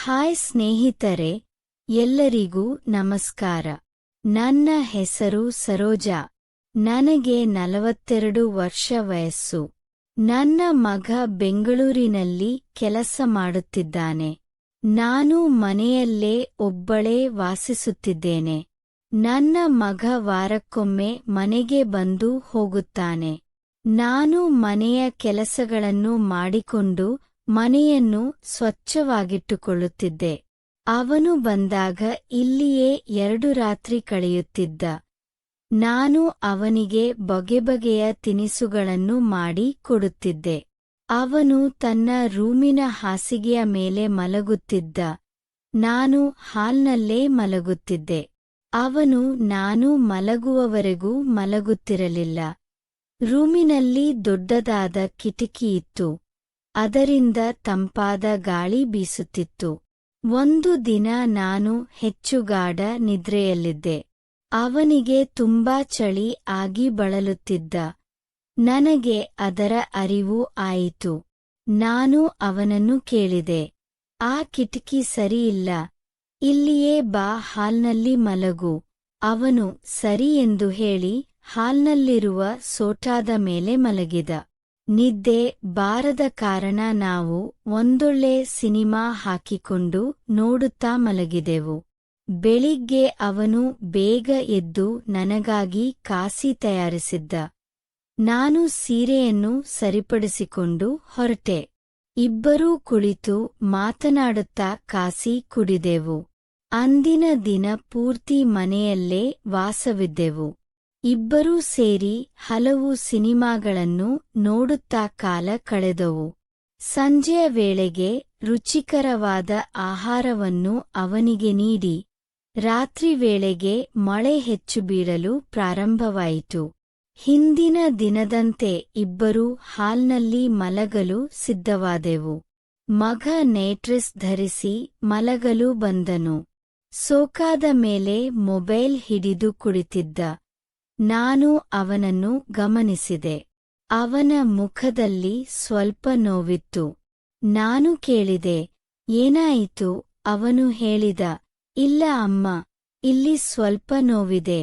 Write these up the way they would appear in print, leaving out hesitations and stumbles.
Hi ಸ್ನೇಹಿತರೆ, ಎಲ್ಲರಿಗೂ ನಮಸ್ಕಾರ. ನನ್ನ ಹೆಸರು ಸರೋಜಾ. ನನಗೆ 42 ವರ್ಷ ವಯಸ್ಸು. ನನ್ನ ಮಗ ಬೆಂಗಳೂರಿನಲ್ಲಿ ಕೆಲಸ ಮಾಡುತ್ತಿದ್ದಾನೆ. ನಾನು ಮನೆಯಲ್ಲೇ ಒಬ್ಬಳೇ ವಾಸಿಸುತ್ತಿದ್ದೇನೆ. ನನ್ನ ಮಗ ವಾರಕ್ಕೊಮ್ಮೆ ಮನೆಗೆ ಬಂದು ಹೋಗುತ್ತಾನೆ. ನಾನು ಮನೆಯ ಕೆಲಸಗಳನ್ನು ಮಾಡಿಕೊಂಡು ಮನೆಯನ್ನು ಸ್ವಚ್ಛವಾಗಿಟ್ಟುಕೊಳ್ಳುತ್ತಿದ್ದೆ. ಅವನು ಬಂದಾಗ ಇಲ್ಲಿಯೇ 2 ರಾತ್ರಿ ಕಳೆಯುತ್ತಿದ್ದ. ನಾನು ಅವನಿಗೆ ಬಗೆಬಗೆಯ ತಿನಿಸುಗಳನ್ನು ಮಾಡಿ ಕೊಡುತ್ತಿದ್ದೆ. ಅವನು ತನ್ನ ರೂಮಿನ ಹಾಸಿಗೆಯ ಮೇಲೆ ಮಲಗುತ್ತಿದ್ದ. ನಾನು ಹಾಲ್ನಲ್ಲೇ ಮಲಗುತ್ತಿದ್ದೆ. ಅವನು ನಾನು ಮಲಗುವವರೆಗೂ ಮಲಗುತ್ತಿರಲಿಲ್ಲ. ರೂಮಿನಲ್ಲಿ ದೊಡ್ಡದಾದ ಕಿಟಕಿಯಿತ್ತು. ಅದರಿಂದ ತಂಪಾದ ಗಾಳಿ ಬೀಸುತ್ತಿತ್ತು. ಒಂದು ದಿನ ನಾನು ಹೆಚ್ಚು ಗಾಢ ನಿದ್ರೆಯಲ್ಲಿದ್ದೆ. ಅವನಿಗೆ ತುಂಬಾ ಚಳಿ ಆಗಿ ಬಳಲುತ್ತಿದ್ದ. ನನಗೆ ಅದರ ಅರಿವು ಆಯಿತು. ನಾನು ಅವನನ್ನು ಕೇಳಿದೆ, ಆ ಕಿಟಕಿ ಸರಿಯಿಲ್ಲ, ಇಲ್ಲಿಯೇ ಬಾ, ಹಾಲ್ನಲ್ಲಿ ಮಲಗು. ಅವನು ಸರಿ ಎಂದು ಹೇಳಿ ಹಾಲ್ನಲ್ಲಿರುವ ಸೋಫಾದ ಮೇಲೆ ಮಲಗಿದ. ನಿದ್ದೆ ಬಾರದ ಕಾರಣ ನಾವು ಒಂದೊಳ್ಳೆ ಸಿನಿಮಾ ಹಾಕಿಕೊಂಡು ನೋಡುತ್ತಾ ಮಲಗಿದೆವು. ಬೆಳಿಗ್ಗೆ ಅವನು ಬೇಗ ಎದ್ದು ನನಗಾಗಿ ಕಾಫಿ ತಯಾರಿಸಿದ್ದ. ನಾನು ಸೀರೆಯನ್ನು ಸರಿಪಡಿಸಿಕೊಂಡು ಹೊರಟೆ. ಇಬ್ಬರೂ ಕುಳಿತು ಮಾತನಾಡುತ್ತಾ ಕಾಫಿ ಕುಡಿದೆವು. ಅಂದಿನ ದಿನ ಪೂರ್ತಿ ಮನೆಯಲ್ಲೇ ವಾಸವಿದ್ದೆವು. ಇಬ್ಬರೂ ಸೇರಿ ಹಲವು ಸಿನಿಮಾಗಳನ್ನು ನೋಡುತ್ತಾ ಕಾಲ ಕಳೆದವು. ಸಂಜೆಯ ವೇಳೆಗೆ ರುಚಿಕರವಾದ ಆಹಾರವನ್ನು ಅವನಿಗೆ ನೀಡಿ, ರಾತ್ರಿ ವೇಳೆಗೆ ಮಳೆ ಹೆಚ್ಚು ಬೀಳಲು ಪ್ರಾರಂಭವಾಯಿತು. ಹಿಂದಿನ ದಿನದಂತೆ ಇಬ್ಬರೂ ಹಾಲ್ನಲ್ಲಿ ಮಲಗಲು ಸಿದ್ಧವಾದೆವು. ಮಗ ನೈಟ್ಡ್ರೆಸ್ ಧರಿಸಿ ಮಲಗಲು ಬಂದನು. ಸೋಫಾದ ಮೇಲೆ ಮೊಬೈಲ್ ಹಿಡಿದು ಕುಳಿತಿದ್ದ. ನಾನು ಅವನನ್ನು ಗಮನಿಸಿದೆ. ಅವನ ಮುಖದಲ್ಲಿ ಸ್ವಲ್ಪ ನೋವಿತ್ತು. ನಾನು ಕೇಳಿದೆ, ಏನಾಯಿತು? ಅವನು ಹೇಳಿದ, ಇಲ್ಲ ಅಮ್ಮ, ಇಲ್ಲಿ ಸ್ವಲ್ಪ ನೋವಿದೆ.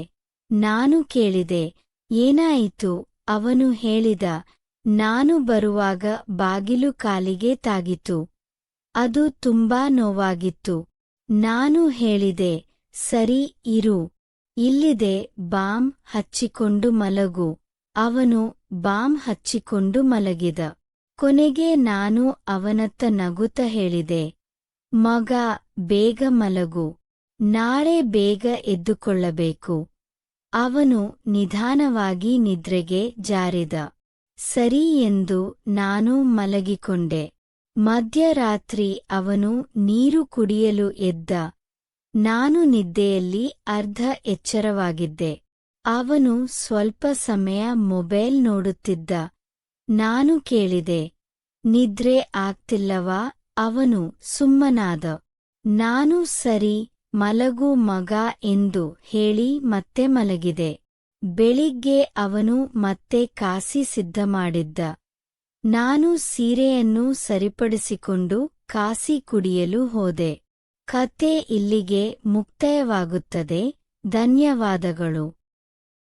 ನಾನು ಕೇಳಿದೆ, ಏನಾಯಿತು? ಅವನು ಹೇಳಿದ, ನಾನು ಬರುವಾಗ ಬಾಗಿಲು ಕಾಲಿಗೆ ತಾಗಿತು. ಅದು ತುಂಬಾ ನೋವಾಗಿತ್ತು. ನಾನು ಹೇಳಿದೆ, ಸರಿ ಇರು, ಇಲ್ಲಿದೆ, ಬಾಮ್ ಹಚ್ಚಿಕೊಂಡು ಮಲಗು. ಅವನು ಬಾಮ್ ಹಚ್ಚಿಕೊಂಡು ಮಲಗಿದ. ಕೊನೆಗೆ ನಾನು ಅವನತ್ತ ನಗುತ್ತ ಹೇಳಿದೆ, ಮಗ, ಬೇಗ ಮಲಗು, ನಾಳೆ ಬೇಗ ಎದ್ದುಕೊಳ್ಳಬೇಕು. ಅವನು ನಿಧಾನವಾಗಿ ನಿದ್ರೆಗೆ ಜಾರಿದ. ಸರಿ ಎಂದು ನಾನು ಮಲಗಿಕೊಂಡೆ. ಮಧ್ಯರಾತ್ರಿ ಅವನು ನೀರು ಕುಡಿಯಲು ಎದ್ದ. ನಾನು ನಿದ್ದೆಯಲ್ಲಿ ಅರ್ಧ ಎಚ್ಚರವಾಗಿದ್ದೆ. ಅವನು ಸ್ವಲ್ಪ ಸಮಯ ಮೊಬೈಲ್ ನೋಡುತ್ತಿದ್ದ. ನಾನು ಕೇಳಿದೆ, ನಿದ್ರೆ ಆಗ್ತಿಲ್ಲವಾ? ಅವನು ಸುಮ್ಮನಾದ. ನಾನು ಸರಿ, ಮಲಗು ಮಗ ಎಂದು ಹೇಳಿ ಮತ್ತೆ ಮಲಗಿದೆ. ಬೆಳಿಗ್ಗೆ ಅವನು ಮತ್ತೆ ಕಾಫಿ ಸಿದ್ಧ ಮಾಡಿದ್ದ. ನಾನು ಸೀರೆಯನ್ನು ಸರಿಪಡಿಸಿಕೊಂಡು ಕಾಫಿ ಕುಡಿಯಲು ಹೋದೆ. ಕತೆ ಇಲ್ಲಿಗೆ ಮುಕ್ತಾಯವಾಗುತ್ತದೆ. ಧನ್ಯವಾದಗಳು.